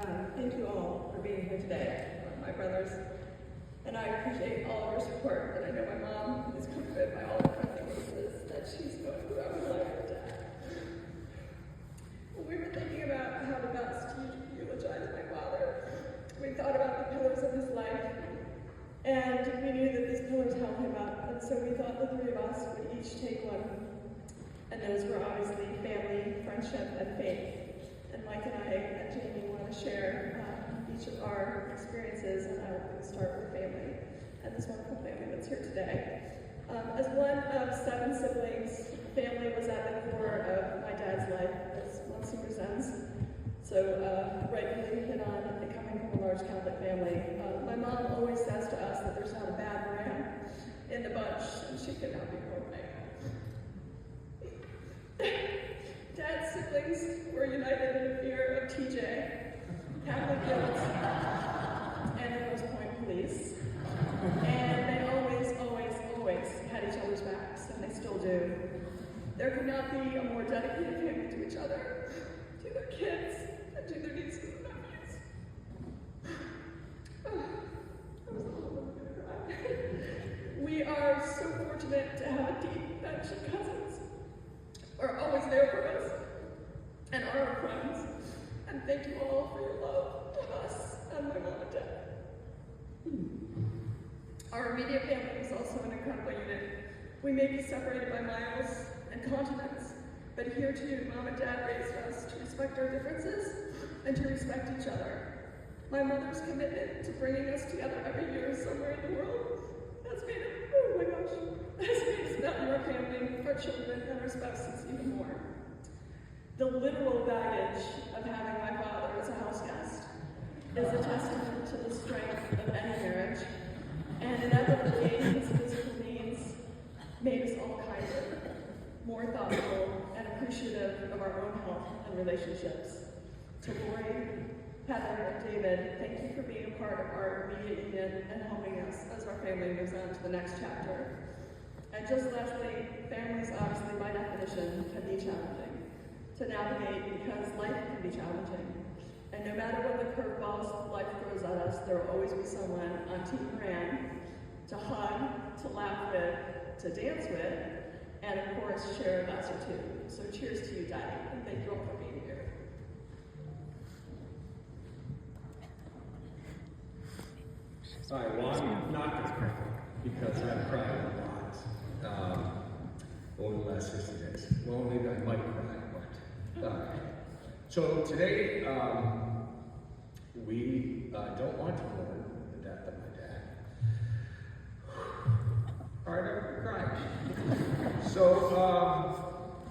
Thank you all for being here today, my brothers. And I appreciate all of your support. And I know my mom is comforted by all the friendly faces that she's going through our life today. When we were thinking about how to best eulogize my father, we thought about the pillars of his life. And we knew that these pillars held him up. And so we thought the three of us would each take one. And those were obviously family, friendship, and faith. And Mike and I and Jamie want to share each of our experiences, and I will start with family and this wonderful family that's here today. As one of 7 siblings, family was at the core of my dad's life, as Monsignor Zenz so rightly hit on it coming from a large Catholic family. My mom always says to us that there's not a bad ram in the bunch, and she could not be more right. Dad's siblings were united in a fear of TJ, Catholic guilt, and the West Point police. And they always had each other's backs, and they still do. There could not be a more dedicated family to each other, to their kids, and to their nieces and nephews. I was a little bit gonna cry. We are so fortunate to have a deep bench of cousins who are always there for us and are our friends. And thank you all for your love to us and my mom and dad. Our immediate family is also an incredible unit. We may be separated by miles and continents, but here too, mom and dad raised us to respect our differences and to respect each other. My mother's commitment to bringing us together every year somewhere in the world has made it, oh my gosh, has made us value our family, our children, and our spouses even more. The literal baggage of having my father as a house guest is a testament to the strength of any marriage, and inevitably his physical needs made us all kinder, more thoughtful, and appreciative of our own health and relationships. To Lori, Heather, and David, thank you for being a part of our immediate unit and helping us as our family moves on to the next chapter. And just lastly, families obviously by definition can be challenging to navigate because life can be challenging. And no matter what the curveballs life throws at us, there will always be someone on Team Moran to hug, to laugh with, to dance with, and of course, share a glass or two. So cheers to you, Daddy, and thank you all for being here. All right, well, I'm not going to cry because I've cried a lot over the last 60 days. Well, maybe I might cry, but so today we don't want to mourn the death of my dad. All right, I'm crying. So,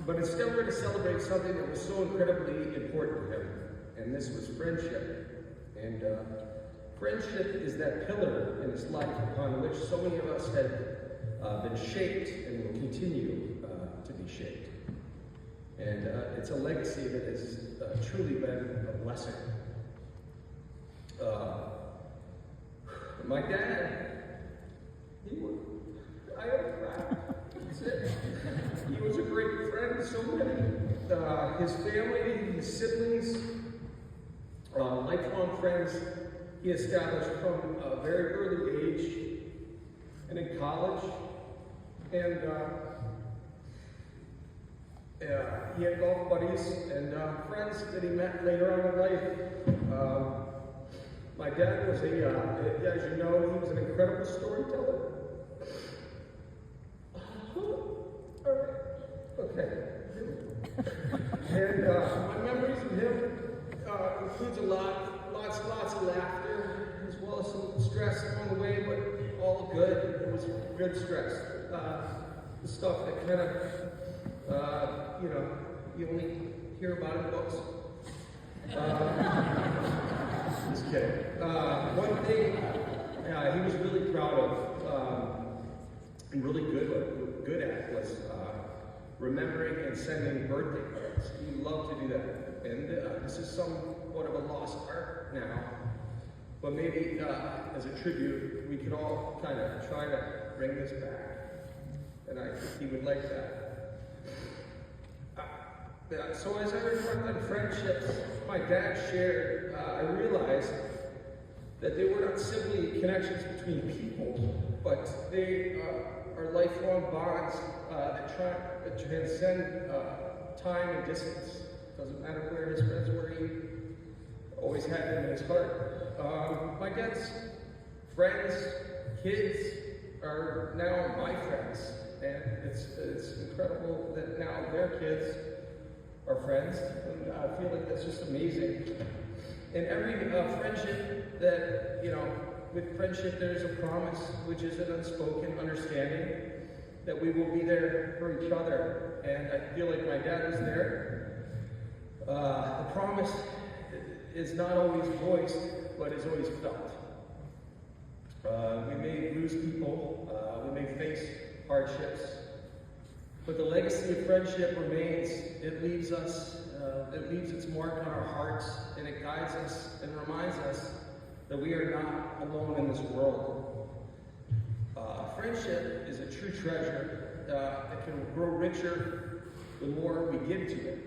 but instead we're going to celebrate something that was so incredibly important to him, and this was friendship. And friendship is that pillar in his life upon which so many of us have been shaped and will continue to be shaped. And it's a legacy that has truly been a blessing. My dad, I don't cry. That's it. He was a great friend to so many. His family, his siblings, lifelong friends he established from a very early age and in college. And he had golf buddies and friends that he met later on in life. My dad was as you know, he was an incredible storyteller. Okay. And my memories of him includes lots of laughter, as well as some stress along the way, but all good. It was good stress. The stuff that kind of, you only hear about in books. Just kidding. One thing he was really proud of and really good at was remembering and sending birthday cards. He loved to do that. And this is somewhat of a lost art now. But maybe as a tribute, we could all kind of try to bring this back. And I think he would like that. So as I reflect on friendships my dad shared, I realized that they were not simply connections between people, but they are lifelong bonds that transcend time and distance. Doesn't matter where his friends were, he always had them in his heart. My dad's friends, kids, are now my friends, and it's incredible that now their kids are friends, and I feel like that's just amazing. And every friendship that, with friendship there's a promise, which is an unspoken understanding that we will be there for each other. And I feel like my dad was there. The promise is not always voiced, but is always felt. We may lose people, we may face hardships, but the legacy of friendship remains. It leaves its mark on our hearts, and it guides us and reminds us that we are not alone in this world. Friendship is a true treasure that can grow richer the more we give to it.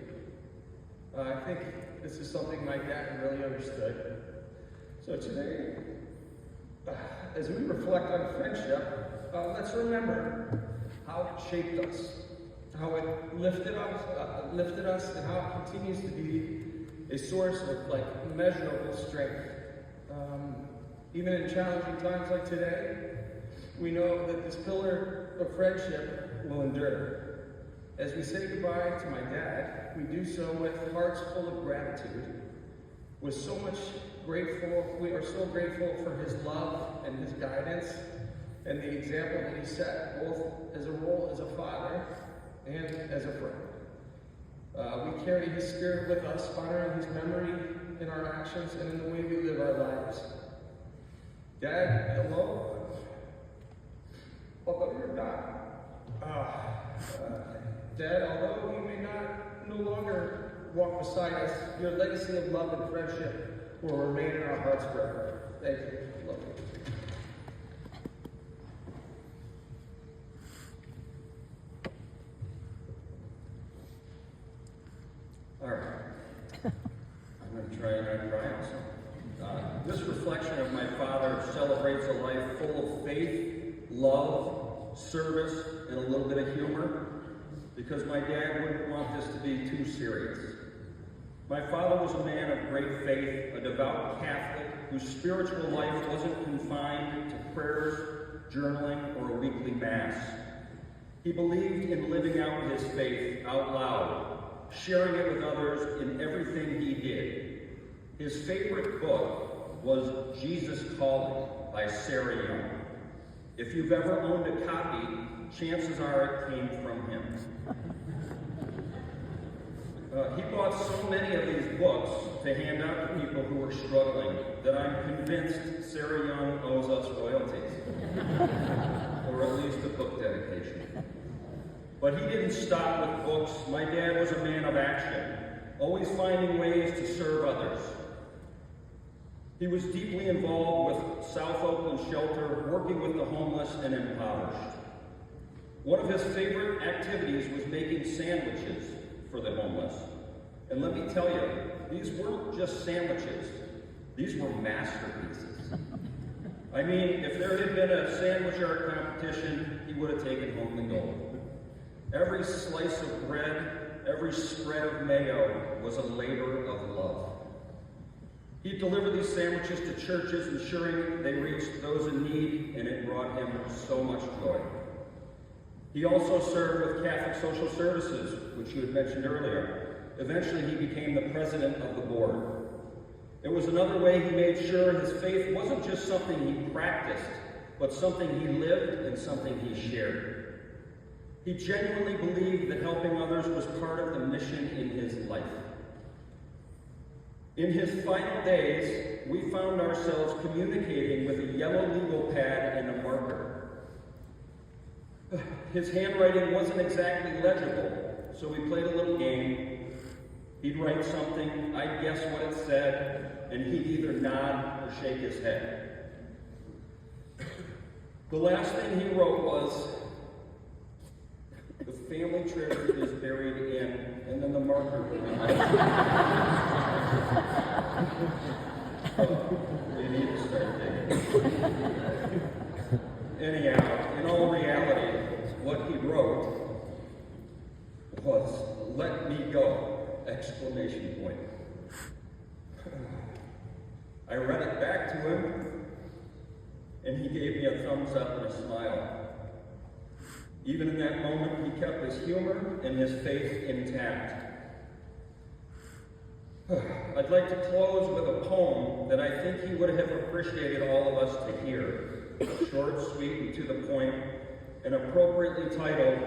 I think this is something my dad really understood. So today, as we reflect on friendship, let's remember how it shaped us, how it lifted us, and how it continues to be a source of immeasurable strength. Even in challenging times like today, we know that this pillar of friendship will endure. As we say goodbye to my dad, we do so with hearts full of gratitude. We are so grateful for his love and his guidance and the example that he set, both as a role as a father and as a friend. We carry his spirit with us, honoring his memory in our actions and in the way we live our lives. Dad, hello. Although you're not, Dad, although you may no longer walk beside us, your legacy of love and friendship will remain in our hearts forever. Thank you. Love you. All right. I'm going to try and not cry also. This reflection of my father celebrates a life full of faith, love, service, and a little bit of humor, because my dad wouldn't want this to be too serious. My father was a man of great faith, a devout Catholic whose spiritual life wasn't confined to prayers, journaling, or a weekly mass. He believed in living out his faith out loud, sharing it with others in everything he did. His favorite book was Jesus Calling by Sarah Young. If you've ever owned a copy, chances are it came from him. He bought so many of these books to hand out to people who were struggling that I'm convinced Sarah Young owes us royalties, or at least a book dedication. But he didn't stop with books. My dad was a man of action, always finding ways to serve others. He was deeply involved with South Oakland Shelter, working with the homeless and impoverished. One of his favorite activities was making sandwiches for the homeless. And let me tell you, these weren't just sandwiches. These were masterpieces. I mean, if there had been a sandwich art competition, he would have taken home the gold. Every slice of bread, every spread of mayo was a labor of love. He delivered these sandwiches to churches, ensuring they reached those in need, and it brought him so much joy. He also served with Catholic Social Services, which you had mentioned earlier. Eventually, he became the president of the board. It was another way he made sure his faith wasn't just something he practiced, but something he lived and something he shared. He genuinely believed that helping others was part of the mission in his life. In his final days, we found ourselves communicating with a yellow legal pad and a marker. His handwriting wasn't exactly legible, so we played a little game. He'd write something, I'd guess what it said, and he'd either nod or shake his head. The last thing he wrote was, The family treasure is buried in, and then the marker. You need to start digging. Anyhow, in all reality, what he wrote was, "Let me go!" Exclamation point. I read it back to him, and he gave me a thumbs up and a smile. Even in that moment, he kept his humor and his faith intact. I'd like to close with a poem that I think he would have appreciated all of us to hear. Short, sweet, and to the point, and appropriately titled,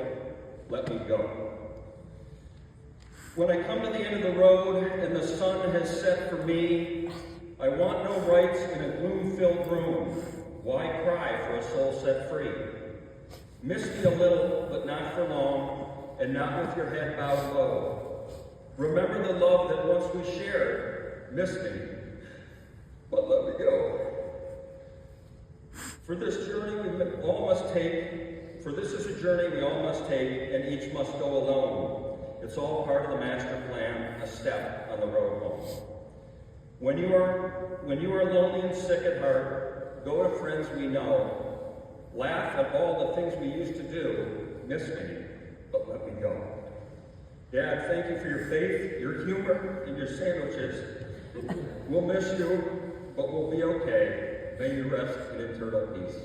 "Let Me Go." When I come to the end of the road and the sun has set for me, I want no rights in a gloom-filled room. Why cry for a soul set free? Miss me a little, but not for long, and not with your head bowed low. Remember the love that once we shared. Miss me, but let me go. For this is a journey we all must take, and each must go alone. It's all part of the master plan, a step on the road home. When you are lonely and sick at heart, go to friends we know. Laugh at all the things we used to do. Miss me, but let me go. Dad, thank you for your faith, your humor, and your sandwiches. We'll miss you, but we'll be okay. May you rest in eternal peace.